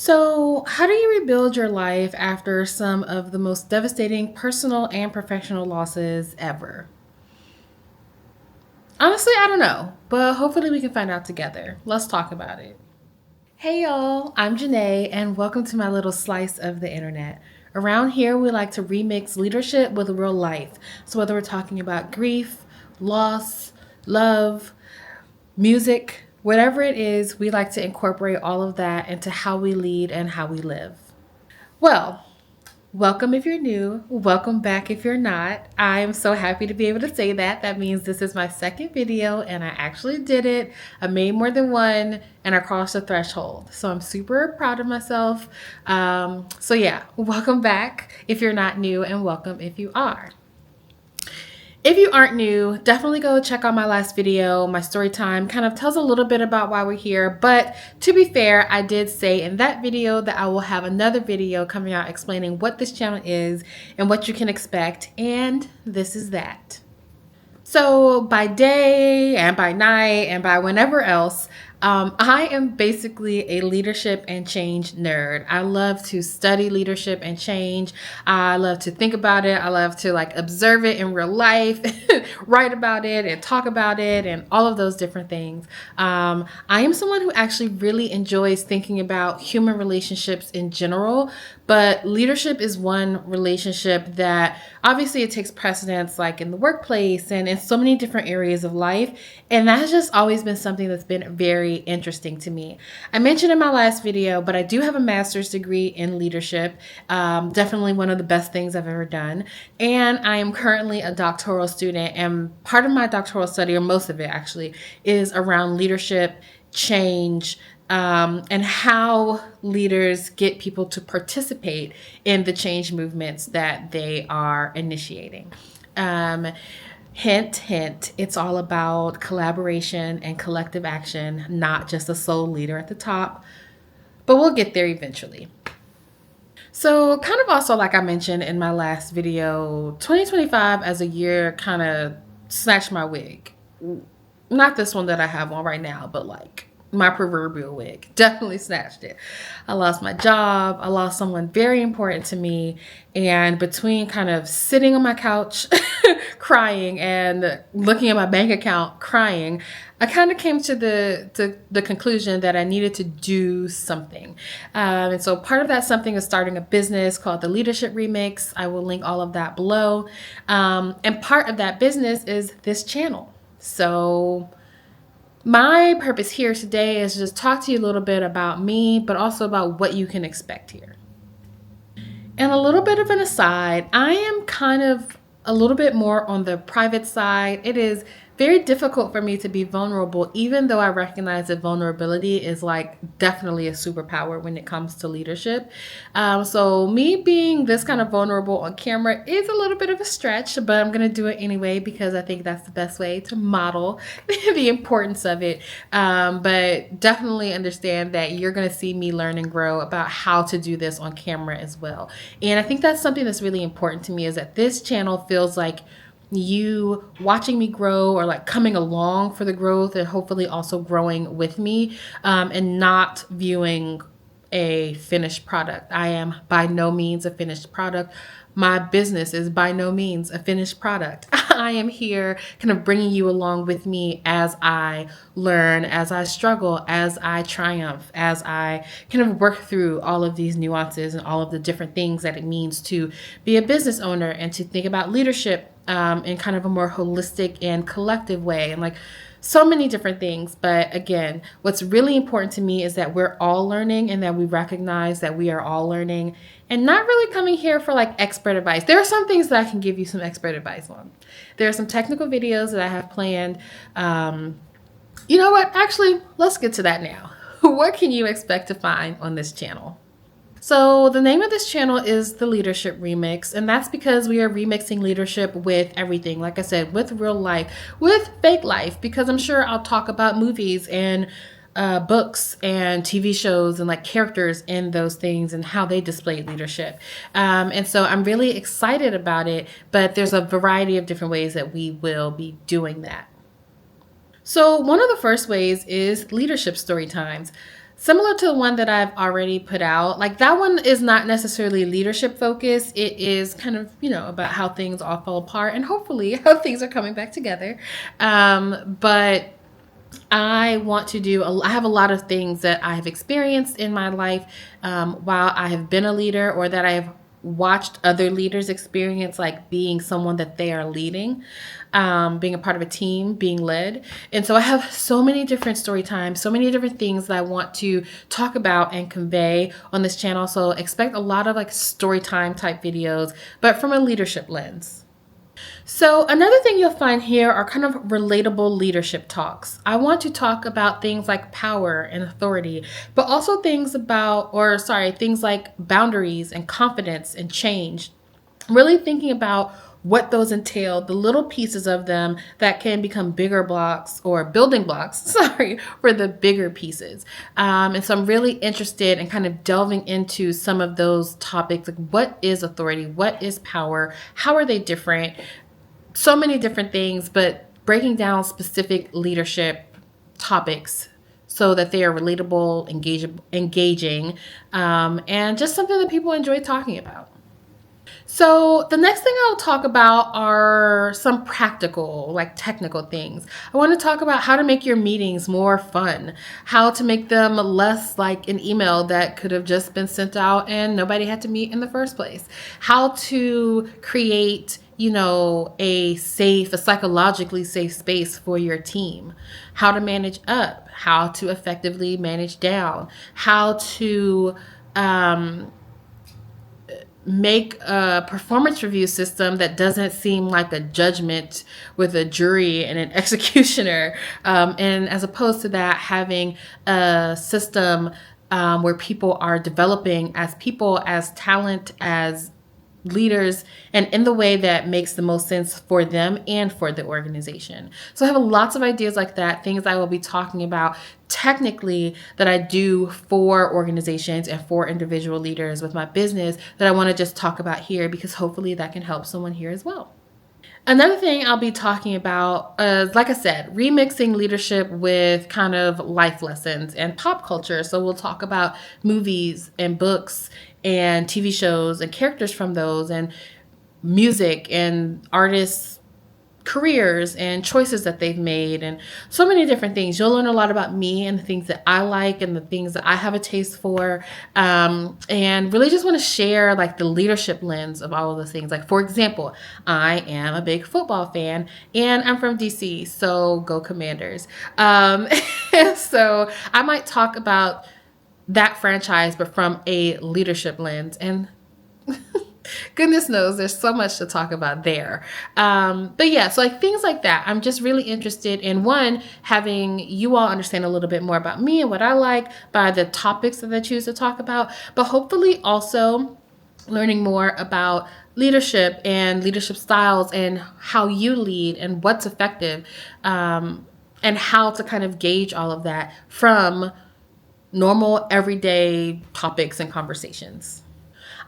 So, how do you rebuild your life after some of the most devastating personal and professional losses ever? Honestly, I don't know, but hopefully we can find out together. Let's talk about it. Hey y'all, I'm Janae, and welcome to my little slice of the internet. Around here, we like to remix leadership with real life. So, whether we're talking about grief, loss, love, music, whatever it is, we like to incorporate all of that into how we lead and how we live. Well, welcome if you're new. Welcome back if you're not. I'm so happy to be able to say that. That means this is my second video and I actually did it. I made more than one and I crossed the threshold. So I'm super proud of myself. So yeah, welcome back if you're not new and welcome if you are. If you aren't new, definitely go check out my last video. My story time kind of tells a little bit about why we're here. But to be fair, I did say in that video that I will have another video coming out explaining what this channel is and what you can expect. And this is that. So by day and by night and by whenever else, I am basically a leadership and change nerd. I love to study leadership and change. I love to think about it. I love to observe it in real life, write about it and talk about it and all of those different things. I am someone who actually really enjoys thinking about human relationships in general, but leadership is one relationship that obviously it takes precedence in the workplace and in so many different areas of life. And that has just always been something that's been very interesting to me. I mentioned in my last video, but I do have a master's degree in leadership. Definitely one of the best things I've ever done. And I am currently a doctoral student. And part of my doctoral study, or most of it actually, is around leadership, change, and how leaders get people to participate in the change movements that they are initiating. Hint, hint, it's all about collaboration and collective action, not just a sole leader at the top, but we'll get there eventually. So kind of also like I mentioned in my last video, 2025 as a year kind of snatched my wig. Not this one that I have on right now, but my proverbial wig. Definitely snatched it. I lost my job. I lost someone very important to me. And between kind of sitting on my couch crying and looking at my bank account crying, I kind of came to the conclusion that I needed to do something. And so part of that something is starting a business called the Leadership Remix. I will link all of that below. And part of that business is this channel. So my purpose here today is to just talk to you a little bit about me, but also about what you can expect here. And a little bit of an aside, I am kind of a little bit more on the private side. It is very difficult for me to be vulnerable, even though I recognize that vulnerability is definitely a superpower when it comes to leadership. So me being this kind of vulnerable on camera is a little bit of a stretch, but I'm going to do it anyway because I think that's the best way to model the importance of it. But definitely understand that you're going to see me learn and grow about how to do this on camera as well. And I think that's something that's really important to me, is that this channel feels like you watching me grow, or coming along for the growth and hopefully also growing with me, and not viewing a finished product. I am by no means a finished product. My business is by no means a finished product. I am here kind of bringing you along with me as I learn, as I struggle, as I triumph, as I kind of work through all of these nuances and all of the different things that it means to be a business owner and to think about leadership in kind of a more holistic and collective way, and so many different things. But again, what's really important to me is that we're all learning and that we recognize that we are all learning, and not really coming here for expert advice. There are some things that I can give you some expert advice on. There are some technical videos that I have planned. You know what? Actually, let's get to that now. What can you expect to find on this channel? So the name of this channel is the Leadership Remix, and that's because we are remixing leadership with everything. Like I said, with real life, with fake life, because I'm sure I'll talk about movies and books and TV shows and characters in those things and how they display leadership. And so I'm really excited about it, but there's a variety of different ways that we will be doing that. So one of the first ways is leadership story times. Similar to the one that I've already put out, like that one is not necessarily leadership focused. It is kind of, about how things all fall apart and hopefully how things are coming back together. But I want to I have a lot of things that I have experienced in my life while I have been a leader, or that I have watched other leaders experience, like being someone that they are leading, being a part of a team, being led. And so I have so many different story times, so many different things that I want to talk about and convey on this channel. So expect a lot of like story time type videos, but from a leadership lens. So another thing you'll find here are kind of relatable leadership talks. I want to talk about things like power and authority, but also things like boundaries and confidence and change. Really thinking about what those entail, the little pieces of them that can become bigger blocks or building blocks, for the bigger pieces. And so I'm really interested in kind of delving into some of those topics, like what is authority? What is power? How are they different? So many different things, but breaking down specific leadership topics so that they are relatable, engaging, and just something that people enjoy talking about. So the next thing I'll talk about are some practical, like technical things. I want to talk about how to make your meetings more fun, how to make them less like an email that could have just been sent out and nobody had to meet in the first place, how to create a psychologically safe space for your team, how to manage up, how to effectively manage down, how to make a performance review system that doesn't seem like a judgment with a jury and an executioner. And as opposed to that, having a system where people are developing as people, as talent, as leaders, and in the way that makes the most sense for them and for the organization. So I have lots of ideas like that, things I will be talking about technically that I do for organizations and for individual leaders with my business that I want to just talk about here, because hopefully that can help someone here as well. Another thing I'll be talking about is, like I said, remixing leadership with kind of life lessons and pop culture. So we'll talk about movies and books and TV shows and characters from those, and music and artists' careers and choices that they've made, and so many different things. You'll learn a lot about me and the things that I like and the things that I have a taste for, and really just want to share like the leadership lens of all of those things. Like, for example, I am a big football fan and I'm from DC, so go Commanders. So I might talk about that franchise, but from a leadership lens, and goodness knows there's so much to talk about there. But yeah, so like things like that. I'm just really interested in, one, having you all understand a little bit more about me and what I like by the topics that I choose to talk about, but hopefully also learning more about leadership and leadership styles and how you lead and what's effective, and how to kind of gauge all of that from normal everyday topics and conversations.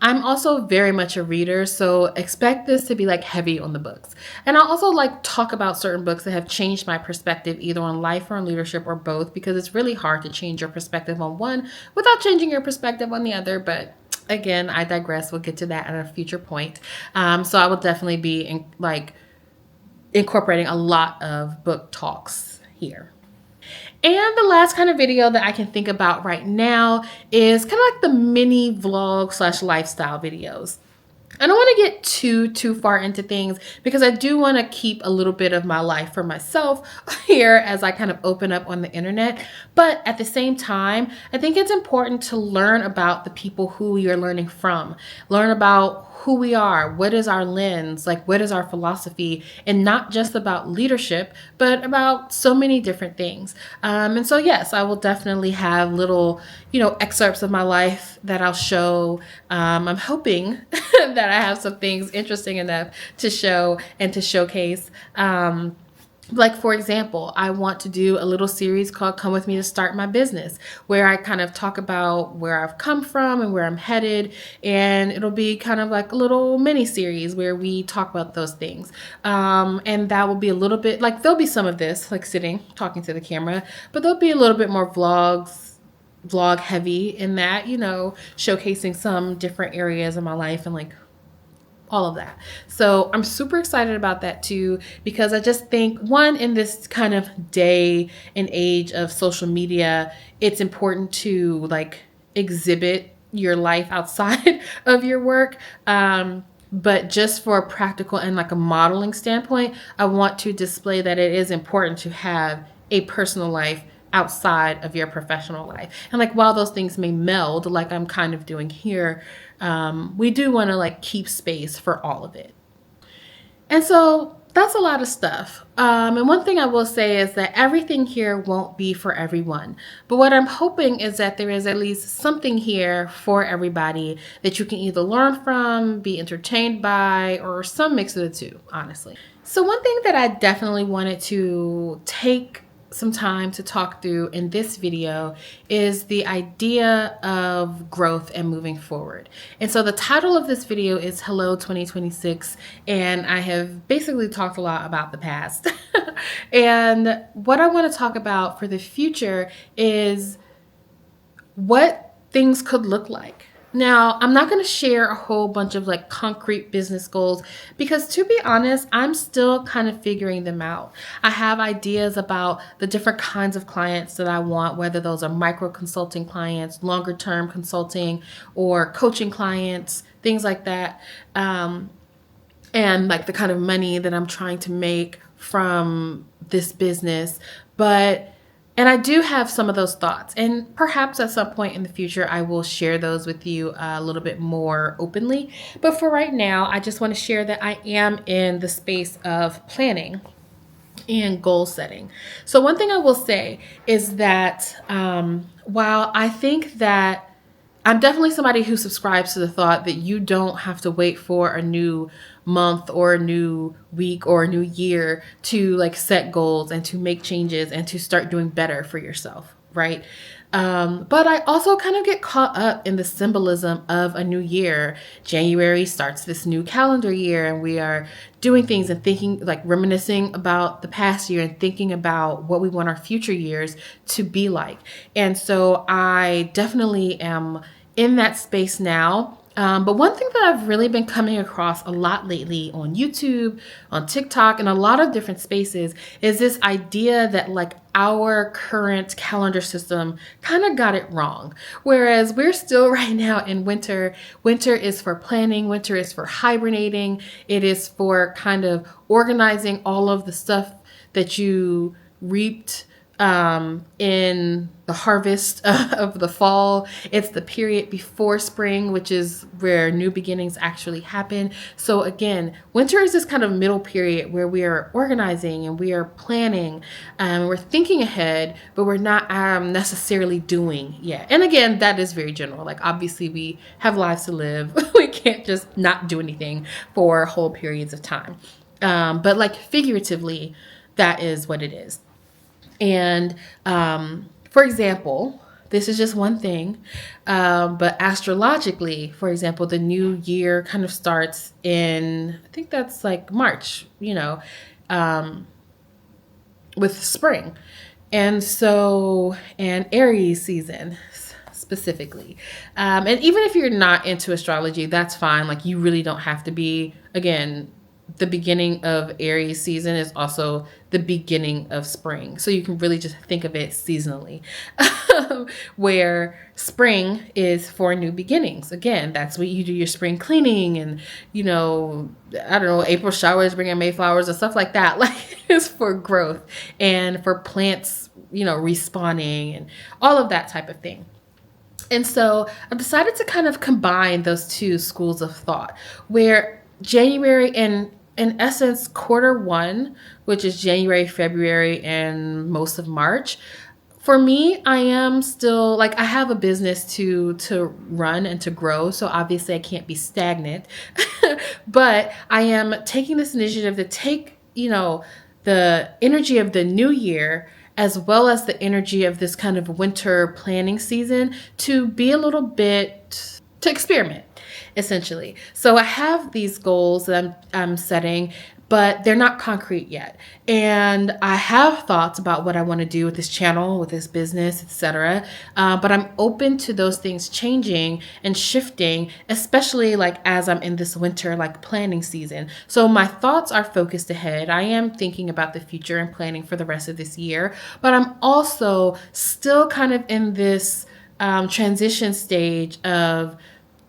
I'm also very much a reader, so expect this to be like heavy on the books. And I'll also like talk about certain books that have changed my perspective either on life or on leadership or both, because it's really hard to change your perspective on one without changing your perspective on the other. But again, I digress. We'll get to that at a future point. So I will definitely be incorporating a lot of book talks here. And the last kind of video that I can think about right now is kind of like the mini vlog / lifestyle videos. I don't want to get too far into things because I do want to keep a little bit of my life for myself here as I kind of open up on the internet. But at the same time, I think it's important to learn about the people who you're learning from, learn about who we are, what is our lens, like what is our philosophy, and not just about leadership, but about so many different things. And so, yes, I will definitely have little, excerpts of my life that I'll show. I'm hoping that I have some things interesting enough to show and to showcase. Like, for example, I want to do a little series called Come With Me to Start My Business, where I kind of talk about where I've come from and where I'm headed. And it'll be kind of like a little mini series where we talk about those things. And that will be a little bit like, there'll be some of this, like sitting, talking to the camera, but there'll be a little bit more vlogs vlog heavy in that, showcasing some different areas of my life and like all of that. So I'm super excited about that too, because I just think, one, in this kind of day and age of social media, it's important to like exhibit your life outside of your work. But just for a practical and like a modeling standpoint, I want to display that it is important to have a personal life outside of your professional life. And like while those things may meld, like I'm kind of doing here, we do want to like keep space for all of it. And so that's a lot of stuff. And one thing I will say is that everything here won't be for everyone. But what I'm hoping is that there is at least something here for everybody that you can either learn from, be entertained by, or some mix of the two, honestly. So one thing that I definitely wanted to take some time to talk through in this video is the idea of growth and moving forward. And so the title of this video is Hello 2026, and I have basically talked a lot about the past. And what I want to talk about for the future is what things could look like. Now, I'm not going to share a whole bunch of like concrete business goals because, to be honest, I'm still kind of figuring them out. I have ideas about the different kinds of clients that I want, whether those are micro consulting clients, longer term consulting, or coaching clients, things like that. And like the kind of money that I'm trying to make from this business. And I do have some of those thoughts, and perhaps at some point in the future, I will share those with you a little bit more openly. But for right now, I just want to share that I am in the space of planning and goal setting. So one thing I will say is that while I think that I'm definitely somebody who subscribes to the thought that you don't have to wait for a new month or a new week or a new year to like set goals and to make changes and to start doing better for yourself, right? But I also kind of get caught up in the symbolism of a new year. January starts this new calendar year, and we are doing things and thinking, like reminiscing about the past year and thinking about what we want our future years to be like. And so I definitely am in that space now. But one thing that I've really been coming across a lot lately on YouTube, on TikTok, and a lot of different spaces is this idea that like our current calendar system kind of got it wrong. Whereas we're still right now in winter. Winter is for planning. Winter is for hibernating. It is for kind of organizing all of the stuff that you reaped in the harvest of the fall. It's the period before spring, which is where new beginnings actually happen. So again, winter is this kind of middle period where we are organizing and we are planning, we're thinking ahead, but we're not necessarily doing yet. And again, that is very general. Like obviously we have lives to live. We can't just not do anything for whole periods of time. But like figuratively, that is what it is. And for example, this is just one thing, but astrologically, for example, the new year kind of starts in, I think that's like March, with spring. And so, and Aries season specifically. And even if you're not into astrology, that's fine. Like you really don't have to be. Again, the beginning of Aries season is also the beginning of spring. So you can really just think of it seasonally, where spring is for new beginnings. Again, that's what you do your spring cleaning and, I don't know, April showers, bringing May flowers and stuff like that. Like it's for growth and for plants, respawning and all of that type of thing. And so I've decided to kind of combine those two schools of thought where January and in essence, quarter one, which is January, February, and most of March. For me, I am still like I have a business to run and to grow. So obviously I can't be stagnant, but I am taking this initiative to take, the energy of the new year as well as the energy of this kind of winter planning season to be a little bit to experiment. Essentially. So I have these goals that I'm setting, but they're not concrete yet. And I have thoughts about what I want to do with this channel, with this business, etc. But I'm open to those things changing and shifting, especially like as I'm in this winter like planning season. So my thoughts are focused ahead. I am thinking about the future and planning for the rest of this year, but I'm also still kind of in this transition stage of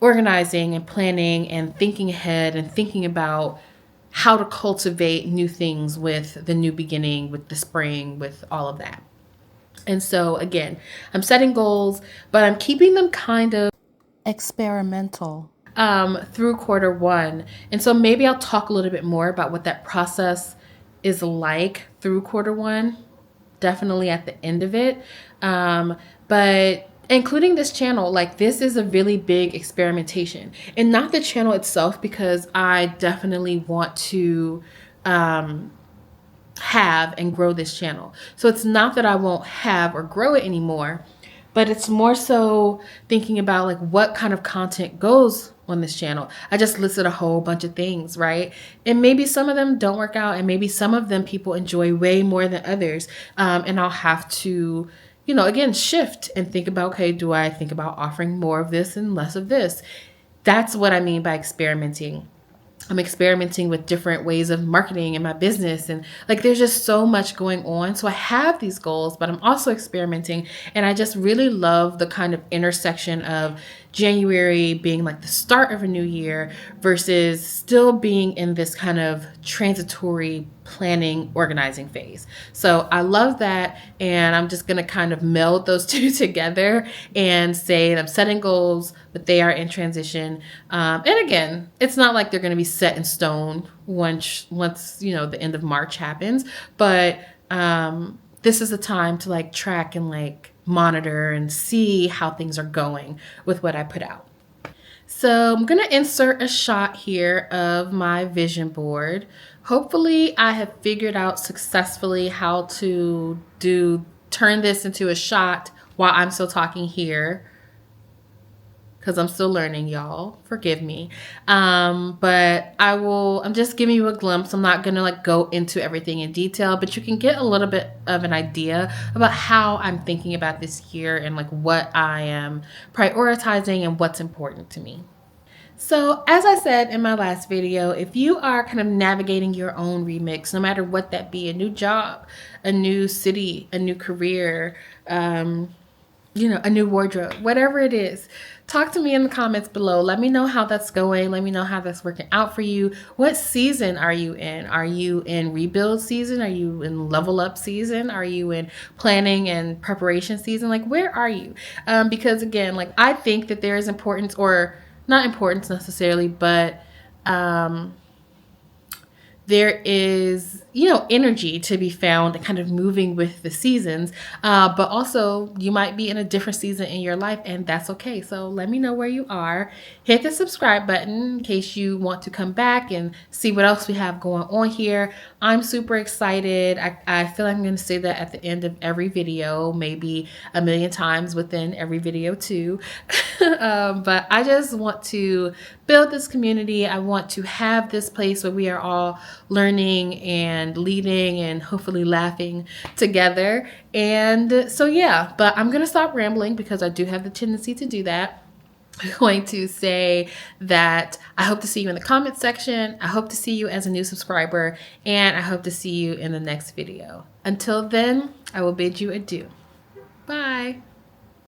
organizing and planning and thinking ahead and thinking about how to cultivate new things with the new beginning, with the spring, with all of that. And so again, I'm setting goals, but I'm keeping them kind of experimental through quarter one. And so maybe I'll talk a little bit more about what that process is like through quarter one, definitely at the end of it. But including this channel, like this is a really big experimentation, and not the channel itself, because I definitely want to have and grow this channel. So it's not that I won't have or grow it anymore, but it's more so thinking about like what kind of content goes on this channel. I just listed a whole bunch of things, right? And maybe some of them don't work out, and maybe some of them people enjoy way more than others. And I'll have to, again, shift and think about, okay, do I think about offering more of this and less of this? That's what I mean by experimenting. I'm experimenting with different ways of marketing in my business. And like, there's just so much going on. So I have these goals, but I'm also experimenting. And I just really love the kind of intersection of January being like the start of a new year versus still being in this kind of transitory planning, organizing phase. So I love that. And I'm just going to kind of meld those two together and say that I'm setting goals, but they are in transition. And again, it's not like they're going to be set in stone once the end of March happens. But this is a time to like track and like monitor and see how things are going with what I put out. So I'm going to insert a shot here of my vision board. Hopefully I have figured out successfully how to turn this into a shot while I'm still talking here, because I'm still learning, y'all. Forgive me. But I'm just giving you a glimpse. I'm not going to like go into everything in detail, but you can get a little bit of an idea about how I'm thinking about this year and like what I am prioritizing and what's important to me. So as I said in my last video, if you are kind of navigating your own remix, no matter what that be, a new job, a new city, a new career, a new wardrobe, whatever it is, talk to me in the comments below. Let me know how that's going. Let me know how that's working out for you. What season are you in? Are you in rebuild season? Are you in level up season? Are you in planning and preparation season? Like, where are you? Because again, like, I think that there is importance, or not importance necessarily, but there is, energy to be found and kind of moving with the seasons. But also you might be in a different season in your life, and that's okay. So let me know where you are. Hit the subscribe button in case you want to come back and see what else we have going on here. I'm super excited. I feel like I'm going to say that at the end of every video, maybe a million times within every video too. But I just want to build this community. I want to have this place where we are all learning and leading and hopefully laughing together. And so, yeah, but I'm going to stop rambling because I do have the tendency to do that. I'm going to say that I hope to see you in the comment section. I hope to see you as a new subscriber, and I hope to see you in the next video. Until then, I will bid you adieu. Bye.